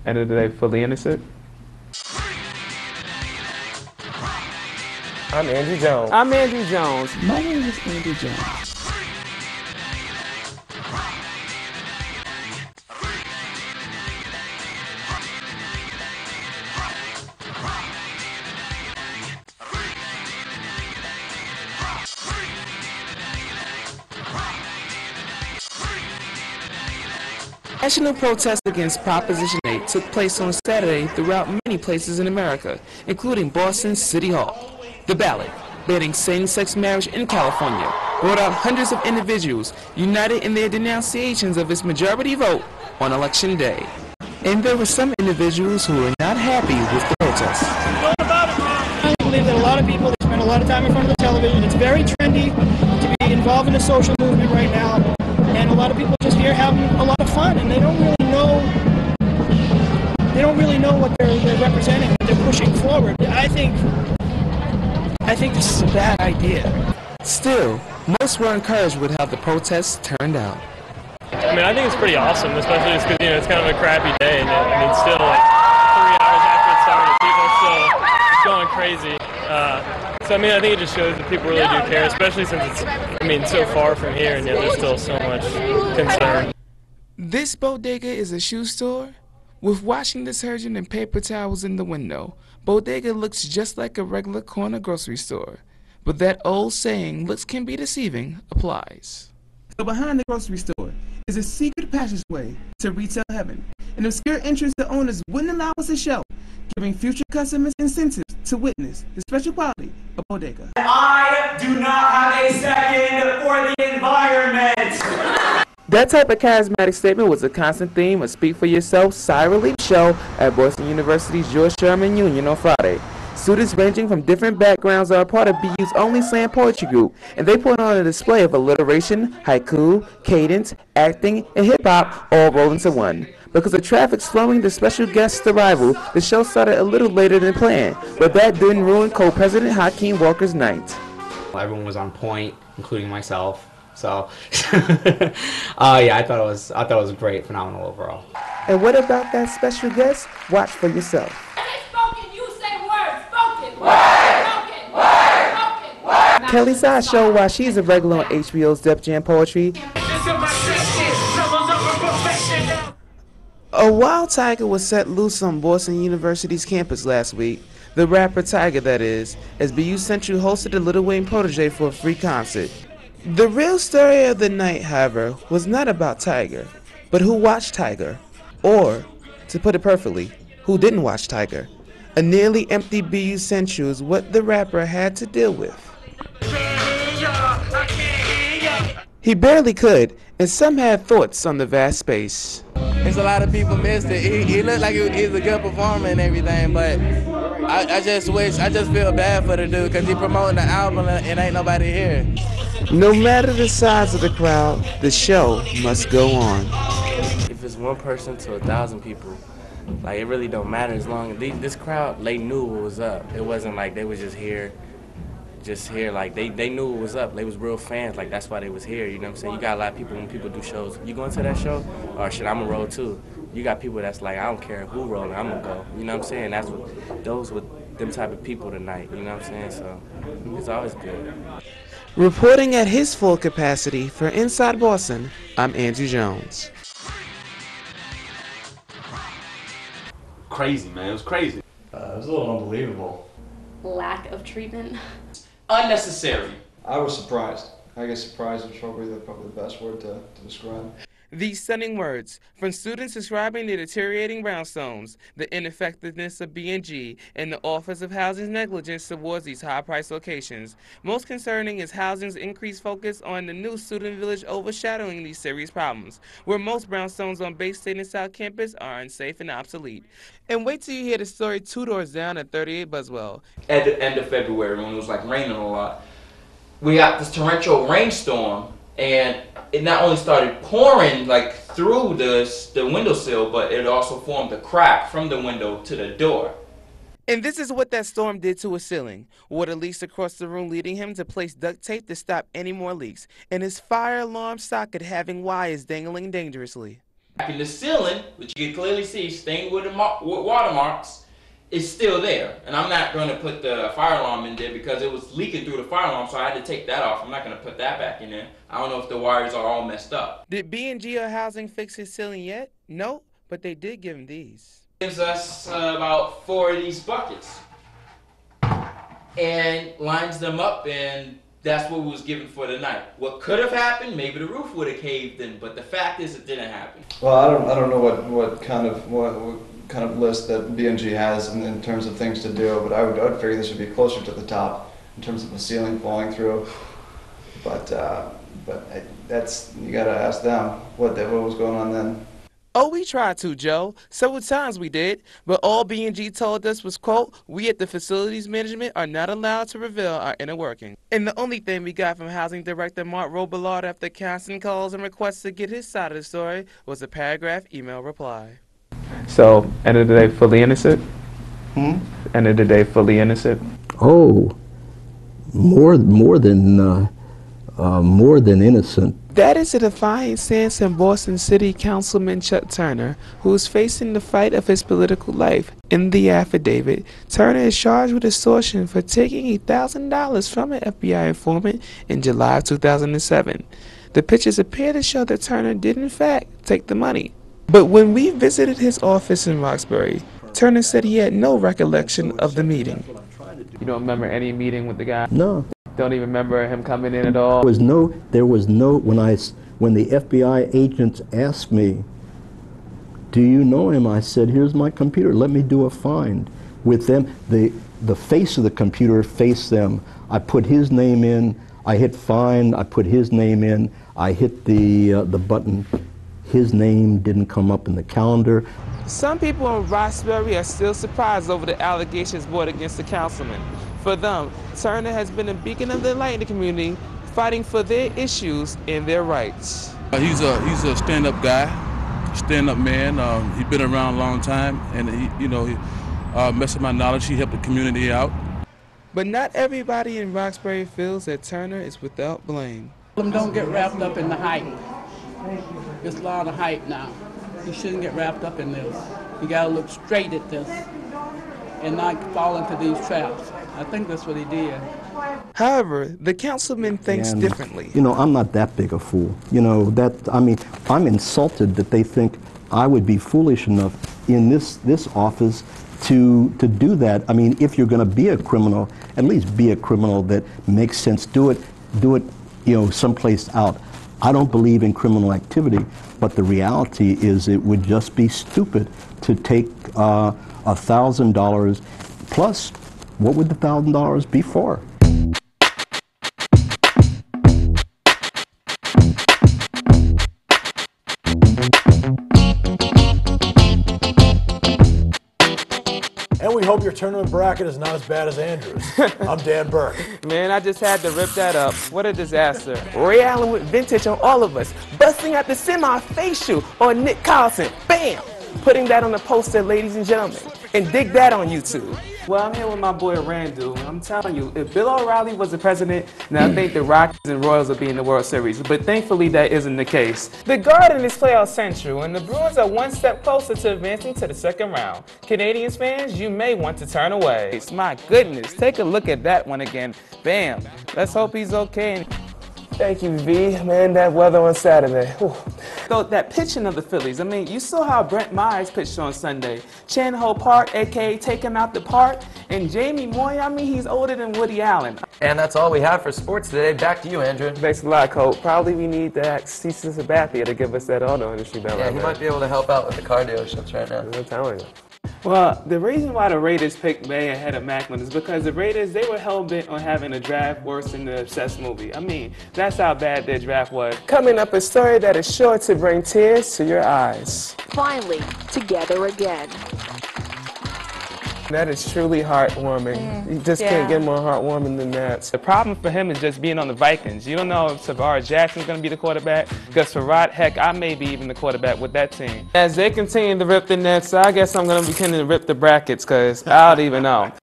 End of the day, fully innocent. I'm Andrew Jones. I'm Andrew Jones. My name is Andrew Jones. National protests against Proposition 8 took place on Saturday throughout many places in America, including Boston's City Hall. The ballot, banning same-sex marriage in California, brought out hundreds of individuals united in their denunciations of its majority vote on Election Day. And there were some individuals who were not happy with the protests. I believe that a lot of people, they spend a lot of time in front of the television. It's very trendy to be involved in the social movement right now. And a lot of people just here having a lot of fun, and they don't really know what they're representing, what they're pushing forward. I think this is a bad idea. Still, most were encouraged with how the protests turned out. I mean, I think it's pretty awesome, especially just because, it's kind of a crappy day. And still like 3 hours after it started, people are still going crazy. So, I think it just shows that people really do care, especially since it's, so far from here, and there's still so much concern. This bodega is a shoe store with washing detergent and paper towels in the window. Bodega looks just like a regular corner grocery store, but that old saying, looks can be deceiving, applies. So behind the grocery store is a secret passageway to retail heaven, an obscure entrance the owners wouldn't allow us to show, giving future customers incentives to witness the special quality of bodega. I do not have a second for the environment. That type of charismatic statement was a constant theme of Speak for Yourself Sigh Relief show at Boston University's George Sherman Union on Friday. Students ranging from different backgrounds are a part of BU's only slam poetry group, and they put on a display of alliteration, haiku, cadence, acting, and hip-hop all rolled into one. Because of traffic slowing the special guest's arrival, the show started a little later than planned, but that didn't ruin co-president Hakeem Walker's night. Everyone was on point, including myself. So, yeah, I thought it was great, phenomenal overall. And what about that special guest? Watch for yourself. Kelly Side showed why she's a regular on HBO's Def Jam Poetry. A wild tiger was set loose on Boston University's campus last week. The rapper Tiger, that is, as BU Central hosted a Lil Wayne protege for a free concert. The real story of the night, however, was not about Tiger, but who watched Tiger. Or, to put it perfectly, who didn't watch Tiger. A nearly empty BU Central is what the rapper had to deal with. He barely could, and some had thoughts on the vast space. There's a lot of people missed it. He looked like he's a good performer and everything, but I just feel bad for the dude because he promoting the album and ain't nobody here. No matter the size of the crowd, the show must go on. If it's one person to 1,000 people, like it really don't matter as long as this crowd, they knew what was up. It wasn't like they was just here, like they knew what was up. They was real fans, like that's why they was here, you know what I'm saying? You got a lot of people when people do shows, you going to that show? Or shit, I'm gonna roll too. You got people that's like, I don't care who rolling, I'm gonna go. You know what I'm saying? Those were them type of people tonight, you know what I'm saying? So it's always good. Reporting at his full capacity for Inside Boston, I'm Andrew Jones. Crazy, man. It was crazy. It was a little unbelievable. Lack of treatment. Unnecessary. I was surprised. I guess surprised is probably the best word to describe. These stunning words from students describing the deteriorating brownstones, the ineffectiveness of B&G, and the Office of Housing's negligence towards these high-priced locations. Most concerning is housing's increased focus on the new student village overshadowing these serious problems, where most brownstones on Bay State and South Campus are unsafe and obsolete. And wait till you hear the story 2 doors down at 38 Buswell. At the end of February, when it was like raining a lot, we got this torrential rainstorm, and it not only started pouring like through the windowsill, but it also formed a crack from the window to the door. And this is what that storm did to his ceiling. Water leaks across the room, leading him to place duct tape to stop any more leaks, and his fire alarm socket having wires dangling dangerously. Back in the ceiling, which you can clearly see, stained with watermarks, is still there. And I'm not going to put the fire alarm in there because it was leaking through the fire alarm, so I had to take that off. I'm not going to put that back in there. I don't know if the wires are all messed up. Did B&G or Housing fix his ceiling yet? No, but they did give him these. Gives us about 4 of these buckets and lines them up, and that's what was given for the night. What could have happened, maybe the roof would have caved in, but the fact is it didn't happen. Well, I don't know what kind of list that B&G has in terms of things to do, but I would figure this would be closer to the top in terms of the ceiling falling through. But that's, you got to ask them what was going on then. Oh, we tried to, Joe. Several times we did, but all B&G told us was, quote, we at the facilities management are not allowed to reveal our inner working. And the only thing we got from Housing Director Mark Robillard after constant calls and requests to get his side of the story was a paragraph email reply. So, end of the day, fully innocent? End of the day, fully innocent? Oh, more than innocent. That is a defiant stance from Boston City Councilman Chuck Turner, who is facing the fight of his political life. In the affidavit, Turner is charged with extortion for taking $1,000 from an FBI informant in July of 2007. The pictures appear to show that Turner did in fact take the money. But when we visited his office in Roxbury, Turner said he had no recollection of the meeting. You don't remember any meeting with the guy? No. Don't even remember him coming in at all? There was no, when the FBI agents asked me, do you know him? I said, here's my computer, let me do a find. With them, the face of the computer faced them. I put his name in, I hit find, I put his name in, I hit the button. His name didn't come up in the calendar. Some people in Roxbury are still surprised over the allegations brought against the councilman. For them, Turner has been a beacon of the light in the community, fighting for their issues and their rights. He's a stand-up guy, stand-up man. He's been around a long time, and best of my knowledge, he helped the community out. But not everybody in Roxbury feels that Turner is without blame. Don't get wrapped up in the hype. There's a lot of hype now. You shouldn't get wrapped up in this. You got to look straight at this and not fall into these traps. I think that's what he did. However, the councilman thinks differently. I'm not that big a fool. I'm insulted that they think I would be foolish enough in this office to do that. I mean, if you're going to be a criminal, at least be a criminal that makes sense. Do it, someplace out. I don't believe in criminal activity, but the reality is it would just be stupid to take $1,000 plus. What would the $1,000 be for? And we hope your tournament bracket is not as bad as Andrew's. I'm Dan Burke. Man, I just had to rip that up. What a disaster. Ray Allen with vintage on all of us. Busting out the semi-facial on Nick Carlson. Bam! Putting that on the poster, ladies and gentlemen. And dig that on YouTube. Well, I'm here with my boy Randall. I'm telling you, if Bill O'Reilly was the president, now I think the Rockies and Royals would be in the World Series. But thankfully, that isn't the case. The Garden is playoff central, and the Bruins are one step closer to advancing to the second round. Canadians fans, you may want to turn away. My goodness, take a look at that one again. Bam. Let's hope he's okay. Thank you, V. Man, that weather on Saturday. Whew. So that pitching of the Phillies, I mean, you saw how Brent Myers pitched on Sunday. Chan Ho Park, a.k.a. Take Him Out the Park. And Jamie Moy, I mean, he's older than Woody Allen. And that's all we have for sports today. Back to you, Andrew. Thanks a lot, Colt. Probably we need to ask Cecil Sabathia to give us that auto industry bell. Yeah, he might be able to help out with the car dealerships right now. I'm telling you. Well, the reason why the Raiders picked May ahead of Macklin is because the Raiders, they were hell-bent on having a draft worse than the Obsessed movie. I mean, that's how bad their draft was. Coming up, a story that is sure to bring tears to your eyes. Finally, together again. That is truly heartwarming. You just can't get more heartwarming than that. The problem for him is just being on the Vikings. You don't know if Savard Jackson's going to be the quarterback, because Farad, heck, I may be even the quarterback with that team. As they continue to rip the nets, I guess I'm going to be continuing to rip the brackets, because I don't even know.